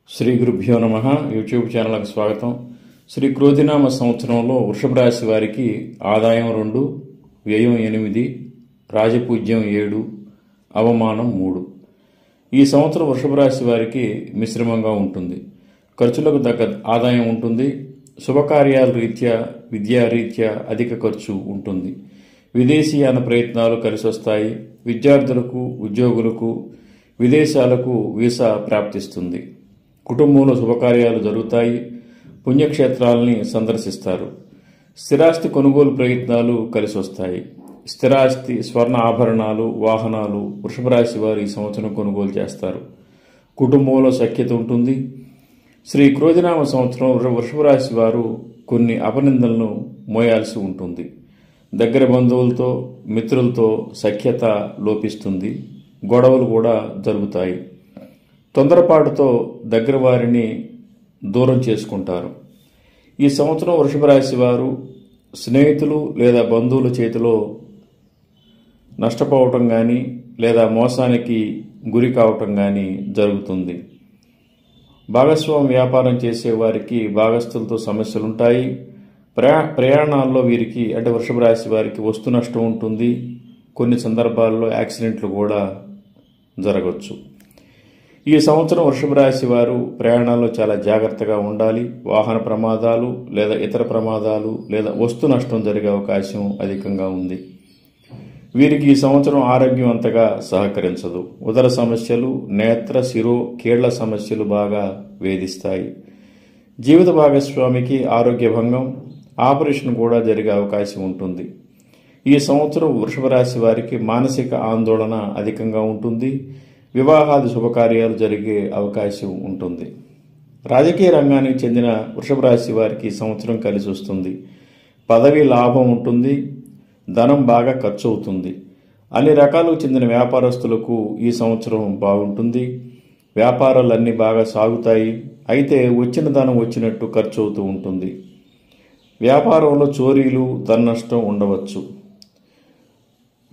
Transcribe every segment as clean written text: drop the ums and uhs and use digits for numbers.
శ్రీ గురుభ్యో నమః. యూట్యూబ్ ఛానల్కి స్వాగతం. శ్రీ క్రోధినామ సంవత్సరంలో వృషభ రాశి వారికి ఆదాయం 2, వ్యయం 8, రాజపూజ్యం 7, అవమానం 3. ఈ సంవత్సరం వృషభ రాశి వారికి మిశ్రమంగా ఉంటుంది. ఖర్చులకు తగ్గ ఆదాయం ఉంటుంది. శుభకార్యాల రీత్యా, విద్యారీత్యా అధిక ఖర్చు ఉంటుంది. విదేశీయాన ప్రయత్నాలు కలిసొస్తాయి. విద్యార్థులకు, ఉద్యోగులకు విదేశాలకు వీసా ప్రాప్తిస్తుంది. కుటుంబంలో శుభకార్యాలు జరుగుతాయి. పుణ్యక్షేత్రాలని సందర్శిస్తారు. స్థిరాస్తి కొనుగోలు ప్రయత్నాలు కలిసొస్తాయి. స్థిరాస్తి, స్వర్ణ ఆభరణాలు, వాహనాలు వృషభ రాశి వారు ఈ సంవత్సరం కొనుగోలు చేస్తారు. కుటుంబంలో సఖ్యత ఉంటుంది. శ్రీ క్రోధినామ సంవత్సరం వృషభ రాశి వారు కొన్ని అపనిందలను మోయాల్సి ఉంటుంది. దగ్గర బంధువులతో, మిత్రులతో సఖ్యత లోపిస్తుంది. గొడవలు కూడా జరుగుతాయి. తొందరపాటుతో దగ్గర వారిని దూరం చేసుకుంటారు. ఈ సంవత్సరం వృషభ రాశి వారు స్నేహితులు లేదా బంధువుల చేతిలో నష్టపోవటం కానీ లేదా మోసానికి గురి కావటం కానీ జరుగుతుంది. భాగస్వామి వ్యాపారం చేసే వారికి భాగస్తులతో సమస్యలుంటాయి. ప్రయాణాల్లో వీరికి అంటే వృషభ రాశి వారికి వస్తు నష్టం ఉంటుంది. కొన్ని సందర్భాల్లో యాక్సిడెంట్లు కూడా జరగవచ్చు. ఈ సంవత్సరం వృషభ రాశి వారు ప్రయాణాల్లో చాలా జాగ్రత్తగా ఉండాలి. వాహన ప్రమాదాలు లేదా ఇతర ప్రమాదాలు లేదా వస్తు నష్టం జరిగే అవకాశం అధికంగా ఉంది. వీరికి ఈ సంవత్సరం ఆరోగ్యం అంతగా సహకరించదు. ఉదర సమస్యలు, నేత్ర, శిరో, కీళ్ల సమస్యలు బాగా వేధిస్తాయి. జీవిత భాగస్వామికి ఆరోగ్య భంగం, ఆపరేషన్ కూడా జరిగే అవకాశం ఉంటుంది. ఈ సంవత్సరం వృషభ రాశి వారికి మానసిక ఆందోళన అధికంగా ఉంటుంది. వివాహాది శుభకార్యాలు జరిగే అవకాశం ఉంటుంది. రాజకీయ రంగానికి చెందిన వృషభ రాశి వారికి ఈ సంవత్సరం కలిసి వస్తుంది. పదవి లాభం ఉంటుంది. ధనం బాగా ఖర్చు అవుతుంది. అన్ని రకాలకు చెందిన వ్యాపారస్తులకు ఈ సంవత్సరం బాగుంటుంది. వ్యాపారాలన్నీ బాగా సాగుతాయి. అయితే వచ్చిన ధనం వచ్చినట్టు ఖర్చు అవుతూ ఉంటుంది. వ్యాపారంలో చోరీలు, ధన నష్టం ఉండవచ్చు.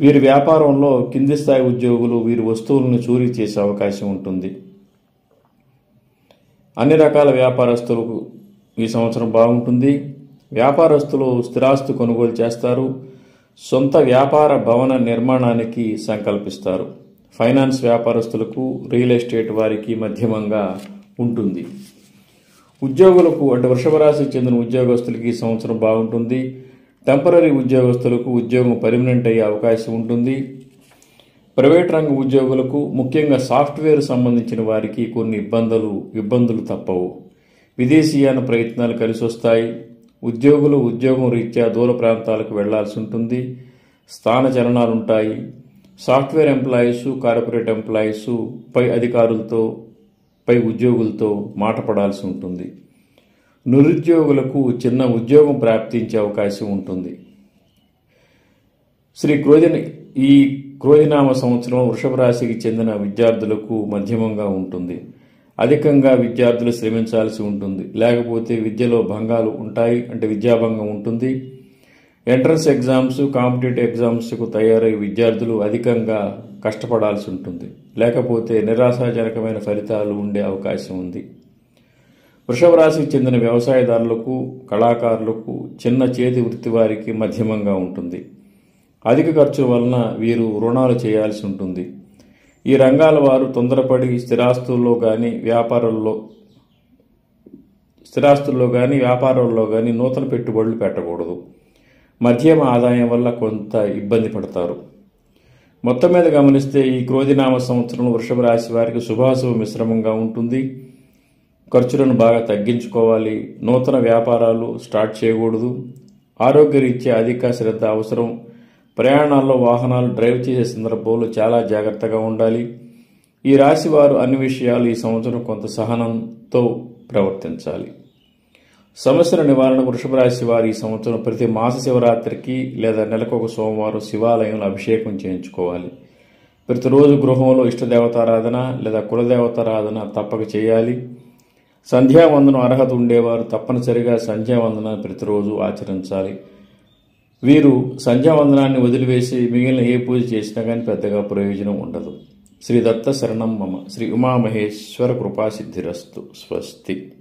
వీరి వ్యాపారంలో కింది స్థాయి ఉద్యోగులు వీరి వస్తువులను చోరీ చేసే అవకాశం ఉంటుంది. అన్ని రకాల వ్యాపారస్తులకు ఈ సంవత్సరం బాగుంటుంది. వ్యాపారస్తులు స్థిరాస్తి కొనుగోలు చేస్తారు. సొంత వ్యాపార భవన నిర్మాణానికి సంకల్పిస్తారు. ఫైనాన్స్ వ్యాపారస్తులకు, రియల్ ఎస్టేట్ వారికి మధ్యమంగా ఉంటుంది. ఉద్యోగులకు అంటే వృషభ రాశికి చెందిన ఉద్యోగస్తులకి ఈ సంవత్సరం బాగుంటుంది. టెంపరీ ఉద్యోగస్తులకు ఉద్యోగం పర్మనెంట్ అయ్యే అవకాశం ఉంటుంది. ప్రైవేట్ రంగ ఉద్యోగులకు, ముఖ్యంగా సాఫ్ట్వేర్ సంబంధించిన వారికి కొన్ని ఇబ్బందులు తప్పవు. విదేశీయాన ప్రయత్నాలు కలిసి వస్తాయి. ఉద్యోగులు ఉద్యోగం రీత్యా దూర ప్రాంతాలకు వెళ్లాల్సి ఉంటుంది. స్థాన చలనాలుంటాయి. సాఫ్ట్వేర్ ఎంప్లాయీస్, కార్పొరేట్ ఎంప్లాయీస్ పై అధికారులతో, పై ఉద్యోగులతో మాట పడాల్సి ఉంటుంది. నిరుద్యోగులకు చిన్న ఉద్యోగం ప్రాప్తించే అవకాశం ఉంటుంది. ఈ క్రోధినామ సంవత్సరం వృషభ రాశికి చెందిన విద్యార్థులకు మధ్యమంగా ఉంటుంది. అధికంగా విద్యార్థులు శ్రమించాల్సి ఉంటుంది. లేకపోతే విద్యలో భంగాలు ఉంటాయి, అంటే విద్యాభంగం ఉంటుంది. ఎంట్రన్స్ ఎగ్జామ్స్, కాంపిటేటివ్ ఎగ్జామ్స్కు తయారయ్యే విద్యార్థులు అధికంగా కష్టపడాల్సి ఉంటుంది. లేకపోతే నిరాశాజనకమైన ఫలితాలు ఉండే అవకాశం ఉంది. వృషభ రాశికి చెందిన వ్యవసాయదారులకు, కళాకారులకు, చిన్న చేతి వృత్తి వారికి మధ్యమంగా ఉంటుంది. అధిక ఖర్చు వలన వీరు రుణాలు చేయాల్సి ఉంటుంది. ఈ రంగాల వారు తొందరపడి స్థిరాస్తుల్లో కానీ వ్యాపారాల్లో కానీ నూతన పెట్టుబడులు పెట్టకూడదు. మధ్యమ ఆదాయం వల్ల కొంత ఇబ్బంది పడతారు. మొత్తం మీద గమనిస్తే ఈ క్రోధినామ సంవత్సరంలో వృషభ రాశి వారికి శుభాశుభ మిశ్రమంగా ఉంటుంది. ఖర్చులను బాగా తగ్గించుకోవాలి. నూతన వ్యాపారాలు స్టార్ట్ చేయకూడదు. ఆరోగ్యరీత్యా అధిక శ్రద్ధ అవసరం. ప్రయాణాల్లో వాహనాలు డ్రైవ్ చేసే సందర్భంలో చాలా జాగ్రత్తగా ఉండాలి. ఈ రాశి వారు అన్ని విషయాలు ఈ సంవత్సరం కొంత సహనంతో ప్రవర్తించాలి. సమస్యల నివారణ వృషభ రాశి వారు ఈ సంవత్సరం ప్రతి మాస శివరాత్రికి లేదా నెలకొక సోమవారం శివాలయంలో అభిషేకం చేయించుకోవాలి. ప్రతిరోజు గృహంలో ఇష్టదేవతారాధన లేదా కులదేవతారాధన తప్పక చేయాలి. సంధ్యావందనం అర్హత ఉండేవారు తప్పనిసరిగా సంధ్యావందనాన్ని ప్రతిరోజు ఆచరించాలి. వీరు సంధ్యావందనాన్ని వదిలివేసి మిగిలిన ఏ పూజ చేసినా కానీ పెద్దగా ప్రయోజనం ఉండదు. శ్రీ దత్త శరణం మమ. శ్రీ ఉమామహేశ్వర కృపాసిద్ధిరస్తు. స్వస్తి.